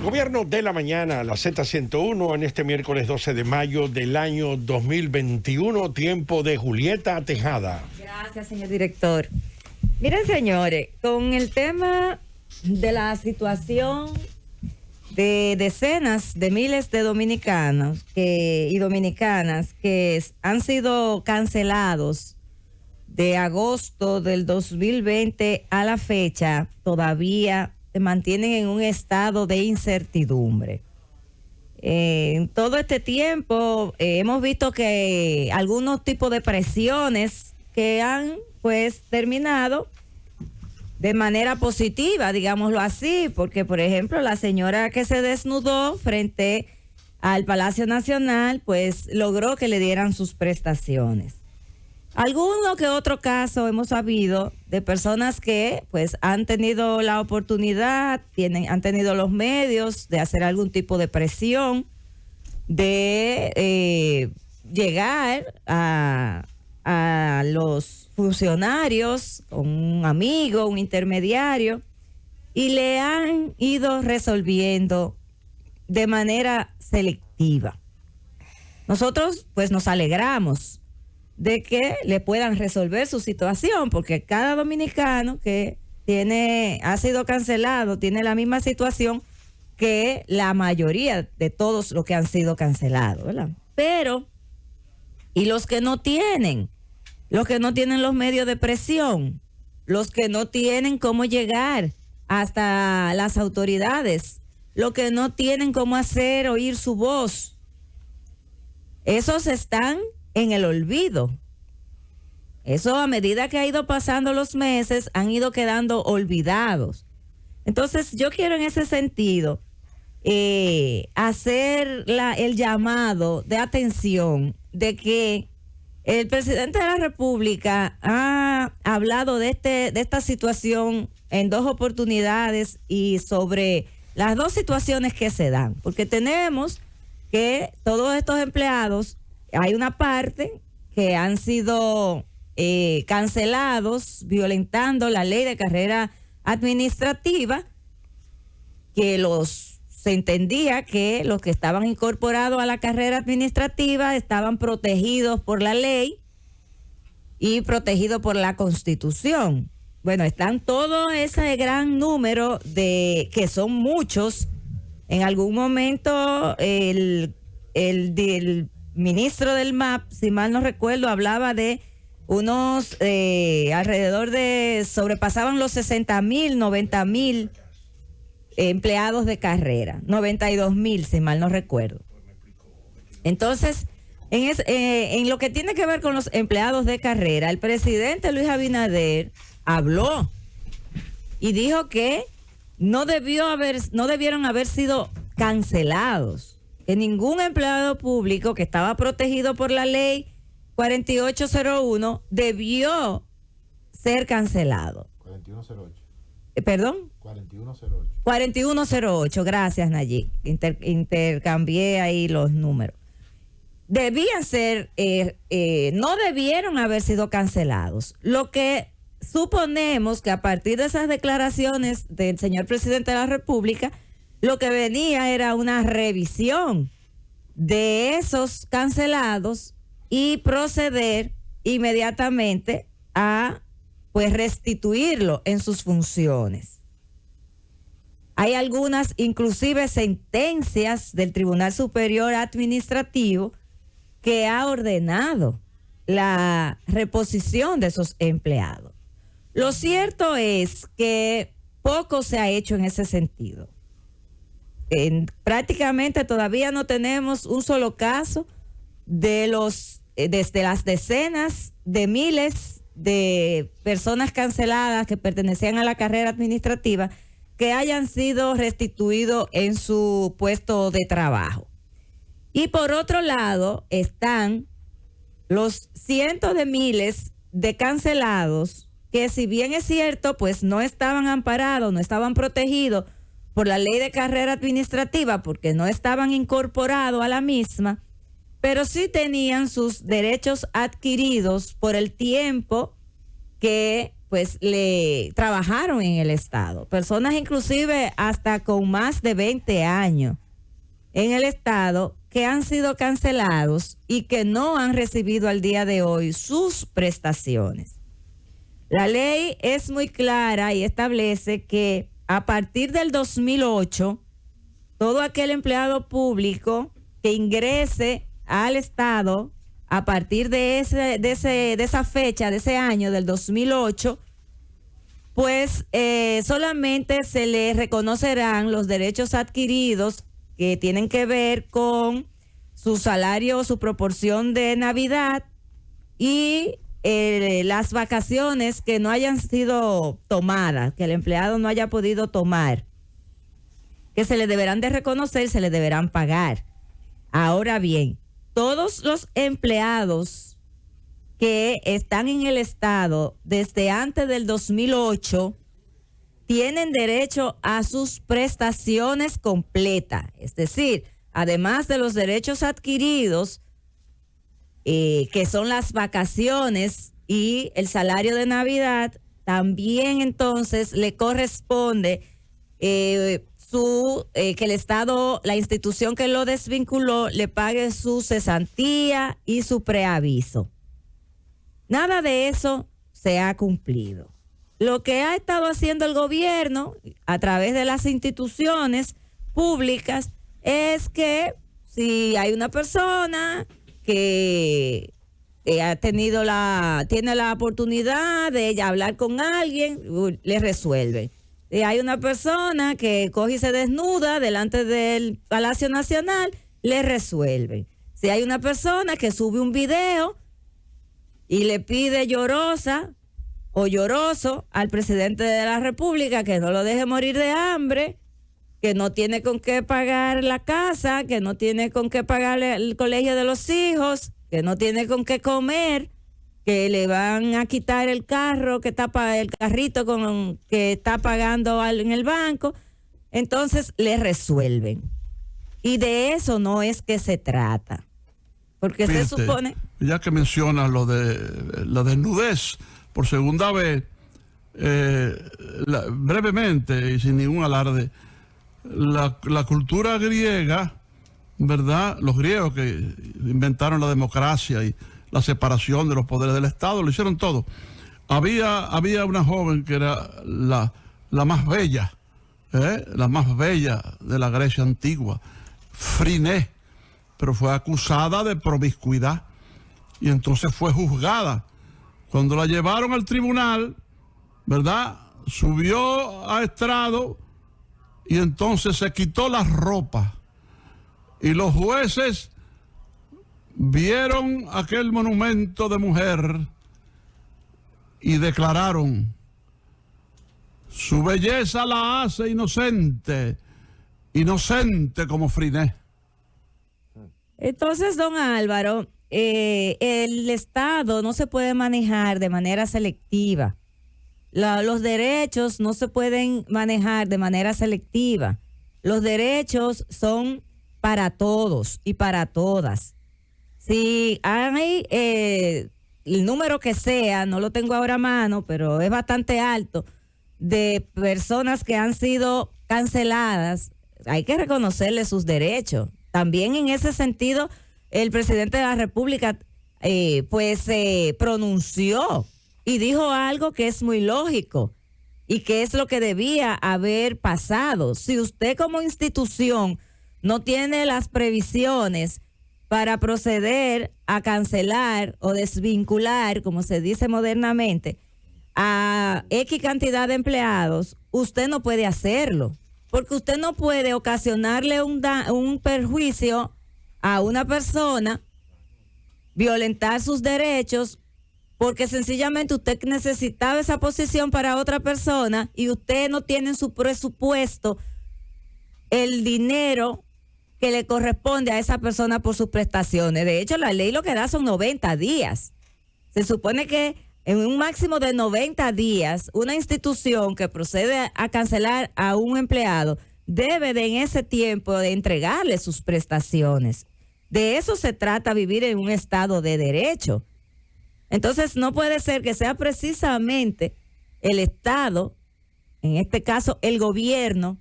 Gobierno de la mañana, la Z101, en este miércoles 12 de mayo del año 2021, tiempo de Julieta Tejada. Gracias, señor director. Miren, señores, con el tema de la situación de decenas de miles de dominicanos y dominicanas que han sido cancelados de agosto del 2020 a la fecha, todavía se mantienen en un estado de incertidumbre. En todo este tiempo hemos visto que algunos tipos de presiones que han pues terminado de manera positiva, digámoslo así, porque por ejemplo la señora que se desnudó frente al Palacio Nacional pues logró que le dieran sus prestaciones. Alguno que otro caso hemos sabido de personas que pues han tenido la oportunidad, han tenido los medios de hacer algún tipo de presión, de llegar a los funcionarios, un amigo, un intermediario, y le han ido resolviendo de manera selectiva. Nosotros pues nos alegramos de que le puedan resolver su situación, porque cada dominicano que ha sido cancelado tiene la misma situación que la mayoría de todos los que han sido cancelados, ¿verdad? Pero, ¿y los que no tienen? Los que no tienen los medios de presión, los que no tienen cómo llegar hasta las autoridades, los que no tienen cómo hacer oír su voz, esos están en el olvido. Eso, a medida que ha ido pasando los meses, han ido quedando olvidados. Entonces, yo quiero en ese sentido hacer el llamado de atención de que el presidente de la República ha hablado de esta situación en dos oportunidades y sobre las dos situaciones que se dan, porque tenemos que todos estos empleados, hay una parte que han sido cancelados violentando la ley de carrera administrativa, que se entendía que los que estaban incorporados a la carrera administrativa estaban protegidos por la ley y protegidos por la Constitución. Bueno, están todo ese gran número que son muchos. En algún momento el ministro del MAP, si mal no recuerdo, hablaba de unos sobrepasaban los 60,000, 90,000 empleados de carrera, 92,000 si mal no recuerdo. Entonces, en lo que tiene que ver con los empleados de carrera, el presidente Luis Abinader habló y dijo que no debieron haber sido cancelados, que ningún empleado público que estaba protegido por la ley 4801 debió ser cancelado. 4108. ¿Perdón? 4108. 4108, gracias Nayib. Intercambié ahí los números. Debían ser, no debieron haber sido cancelados. Lo que suponemos que a partir de esas declaraciones del señor presidente de la República, lo que venía era una revisión de esos cancelados y proceder inmediatamente a pues restituirlo en sus funciones. Hay algunas inclusive sentencias del Tribunal Superior Administrativo que ha ordenado la reposición de esos empleados. Lo cierto es que poco se ha hecho en ese sentido. Prácticamente todavía no tenemos un solo caso desde las decenas de miles de personas canceladas que pertenecían a la carrera administrativa que hayan sido restituidos en su puesto de trabajo. Y por otro lado están los cientos de miles de cancelados que, si bien es cierto, pues no estaban amparados, no estaban protegidos por la ley de carrera administrativa porque no estaban incorporados a la misma, pero sí tenían sus derechos adquiridos por el tiempo que pues le trabajaron en el Estado. Personas inclusive hasta con más de 20 años en el Estado que han sido cancelados y que no han recibido al día de hoy sus prestaciones. La ley es muy clara y establece que a partir del 2008, todo aquel empleado público que ingrese al Estado a partir de esa fecha, de ese año, del 2008, pues solamente se le reconocerán los derechos adquiridos que tienen que ver con su salario, su proporción de Navidad y las vacaciones que no hayan sido tomadas, que el empleado no haya podido tomar, que se le deberán de reconocer, se le deberán pagar. Ahora bien, todos los empleados que están en el Estado desde antes del 2008 tienen derecho a sus prestaciones completas. Es decir, además de los derechos adquiridos, que son las vacaciones y el salario de Navidad, también entonces le corresponde que el Estado, la institución que lo desvinculó, le pague su cesantía y su preaviso. Nada de eso se ha cumplido. Lo que ha estado haciendo el gobierno a través de las instituciones públicas es que si hay una persona que tiene la oportunidad de hablar con alguien, le resuelve. Si hay una persona que coge y se desnuda delante del Palacio Nacional, le resuelven. Si hay una persona que sube un video y le pide llorosa o lloroso al presidente de la República que no lo deje morir de hambre, que no tiene con qué pagar la casa, que no tiene con qué pagar el colegio de los hijos, que no tiene con qué comer, que le van a quitar el carro, el carrito que está pagando en el banco, entonces le resuelven. Y de eso no es que se trata. Porque se supone... Ya que mencionas lo de la desnudez, por segunda vez, brevemente y sin ningún alarde, la cultura griega, ¿verdad? Los griegos que inventaron la democracia y la separación de los poderes del Estado, lo hicieron todo. Había una joven que era la más bella, la más bella de la Grecia antigua, Friné, pero fue acusada de promiscuidad y entonces fue juzgada. Cuando la llevaron al tribunal, ¿verdad? Subió a estrado y entonces se quitó la ropa. Y los jueces vieron aquel monumento de mujer y declararon: su belleza la hace inocente, inocente como Friné. Entonces, don Álvaro, el Estado no se puede manejar de manera selectiva. Los derechos no se pueden manejar de manera selectiva. Los derechos son para todos y para todas. Si hay el número que sea, no lo tengo ahora a mano, pero es bastante alto, de personas que han sido canceladas, hay que reconocerle sus derechos. También en ese sentido, el presidente de la República pronunció y dijo algo que es muy lógico y que es lo que debía haber pasado. Si usted como institución no tiene las previsiones para proceder a cancelar o desvincular, como se dice modernamente, a X cantidad de empleados, usted no puede hacerlo, porque usted no puede ocasionarle un perjuicio a una persona, violentar sus derechos, porque sencillamente usted necesitaba esa posición para otra persona y usted no tiene en su presupuesto el dinero que le corresponde a esa persona por sus prestaciones. De hecho, la ley lo que da son 90 días. Se supone que en un máximo de 90 días, una institución que procede a cancelar a un empleado debe en ese tiempo de entregarle sus prestaciones. De eso se trata, vivir en un estado de derecho. Entonces, no puede ser que sea precisamente el Estado, en este caso el gobierno,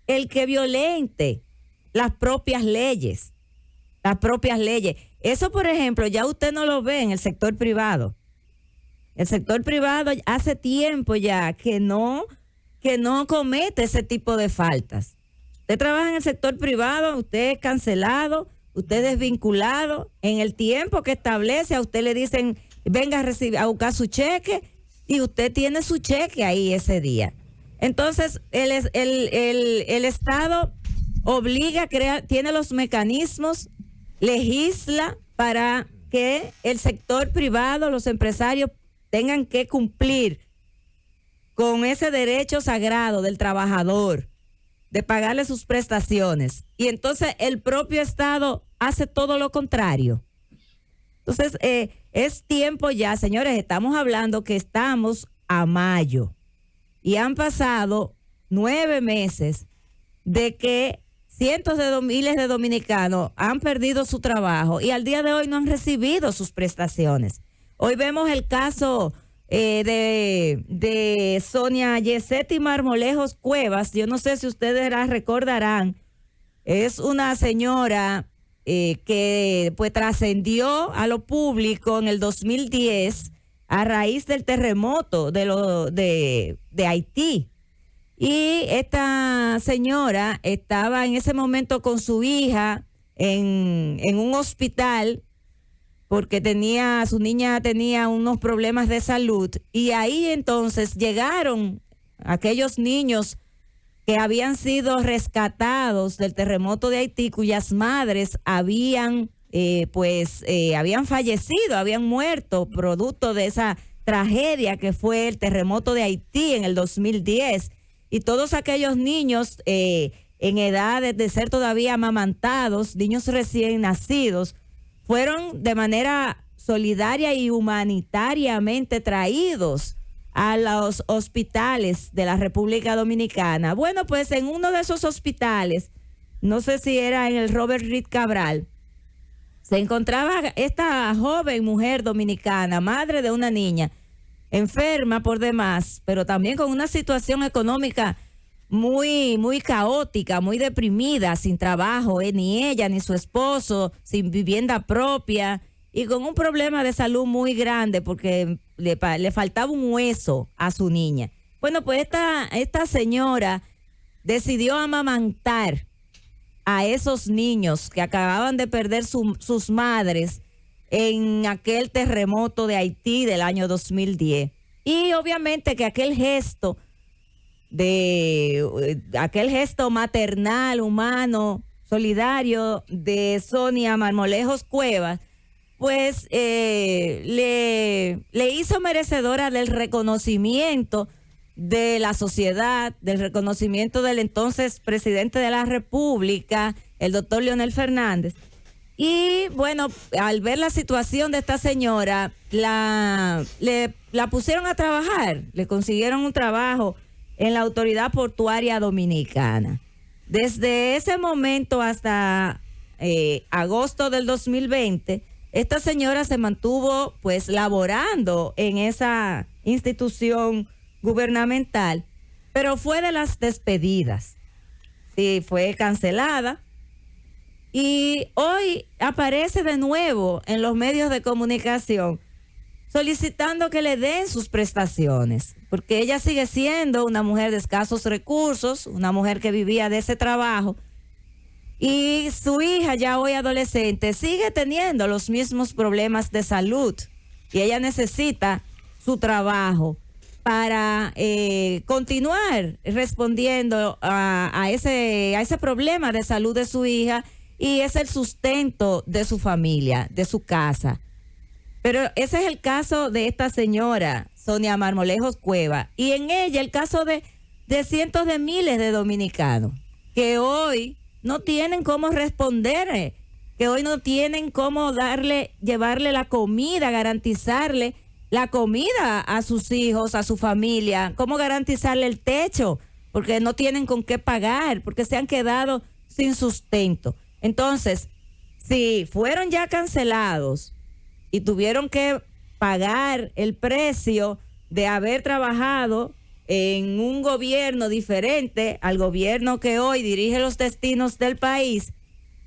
el que violente las propias leyes. Las propias leyes. Eso, por ejemplo, ya usted no lo ve en el sector privado. El sector privado hace tiempo ya que no comete ese tipo de faltas. Usted trabaja en el sector privado, usted es cancelado, usted es desvinculado. En el tiempo que establece, a usted le dicen, venga a buscar su cheque, y usted tiene su cheque ahí ese día. Entonces, el Estado obliga a crear, tiene los mecanismos, legisla para que el sector privado, los empresarios, tengan que cumplir con ese derecho sagrado del trabajador, de pagarle sus prestaciones. Y entonces el propio Estado hace todo lo contrario. Entonces, es tiempo ya, señores, estamos hablando que estamos a mayo y han pasado 9 meses de que cientos de miles de dominicanos han perdido su trabajo y al día de hoy no han recibido sus prestaciones. Hoy vemos el caso de Sonia Yesetti Marmolejos Cuevas. Yo no sé si ustedes la recordarán. Es una señora que pues trascendió a lo público en el 2010 a raíz del terremoto de Haití. Y esta señora estaba en ese momento con su hija en un hospital porque su niña tenía unos problemas de salud, y ahí entonces llegaron aquellos niños que habían sido rescatados del terremoto de Haití, cuyas madres habían fallecido, habían muerto producto de esa tragedia que fue el terremoto de Haití en el 2010. Y todos aquellos niños en edad de ser todavía amamantados, niños recién nacidos, fueron de manera solidaria y humanitariamente traídos a los hospitales de la República Dominicana. Bueno, pues en uno de esos hospitales, no sé si era en el Robert Reed Cabral, se encontraba esta joven mujer dominicana, madre de una niña, enferma por demás, pero también con una situación económica muy, muy caótica, muy deprimida, sin trabajo, ni ella ni su esposo, sin vivienda propia y con un problema de salud muy grande porque le faltaba un hueso a su niña. Bueno, pues esta señora decidió amamantar a esos niños que acababan de perder sus madres en aquel terremoto de Haití del año 2010. Y obviamente que aquel gesto maternal, humano, solidario de Sonia Marmolejos Cuevas, pues le hizo merecedora del reconocimiento de la sociedad, del reconocimiento del entonces presidente de la República, el doctor Leonel Fernández. Y bueno, al ver la situación de esta señora, la pusieron a trabajar, le consiguieron un trabajo en la Autoridad Portuaria Dominicana. Desde ese momento hasta agosto del 2020, esta señora se mantuvo pues laborando en esa institución gubernamental, pero fue de las despedidas. Sí, fue cancelada. Y hoy aparece de nuevo en los medios de comunicación solicitando que le den sus prestaciones, porque ella sigue siendo una mujer de escasos recursos, una mujer que vivía de ese trabajo, y su hija, ya hoy adolescente, sigue teniendo los mismos problemas de salud y ella necesita su trabajo para continuar respondiendo a ese problema de salud de su hija, y es el sustento de su familia, de su casa. Pero ese es el caso de esta señora, Sonia Marmolejos Cuevas, y en ella el caso de cientos de miles de dominicanos que hoy no tienen cómo responder, que hoy no tienen cómo llevarle la comida, garantizarle la comida a sus hijos, a su familia, cómo garantizarle el techo, porque no tienen con qué pagar, porque se han quedado sin sustento. Entonces, si fueron ya cancelados y tuvieron que pagar el precio de haber trabajado en un gobierno diferente al gobierno que hoy dirige los destinos del país,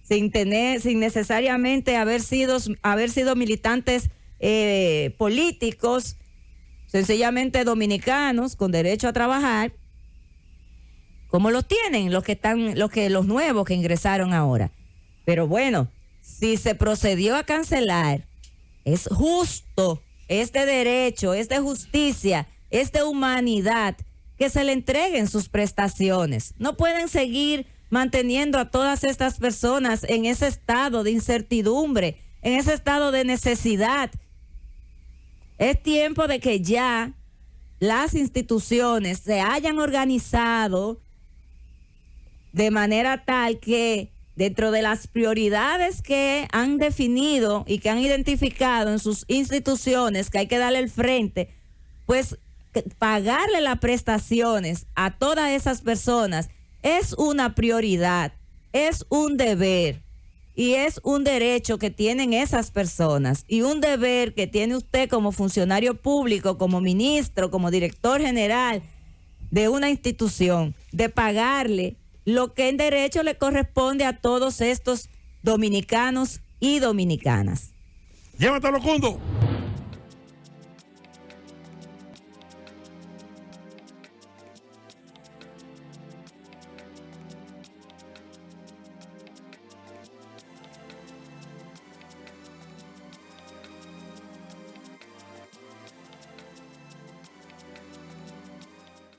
sin necesariamente haber sido militantes políticos, sencillamente dominicanos con derecho a trabajar, como los tienen los nuevos que ingresaron ahora. Pero bueno, si se procedió a cancelar, es justo, es de derecho, es de justicia, es de humanidad que se le entreguen sus prestaciones. No pueden seguir manteniendo a todas estas personas en ese estado de incertidumbre, en ese estado de necesidad. Es tiempo de que ya las instituciones se hayan organizado de manera tal que dentro de las prioridades que han definido y que han identificado en sus instituciones que hay que darle el frente, pues pagarle las prestaciones a todas esas personas es una prioridad, es un deber y es un derecho que tienen esas personas y un deber que tiene usted como funcionario público, como ministro, como director general de una institución, de pagarle lo que en derecho le corresponde a todos estos dominicanos y dominicanas. Llévatelo, Cundo.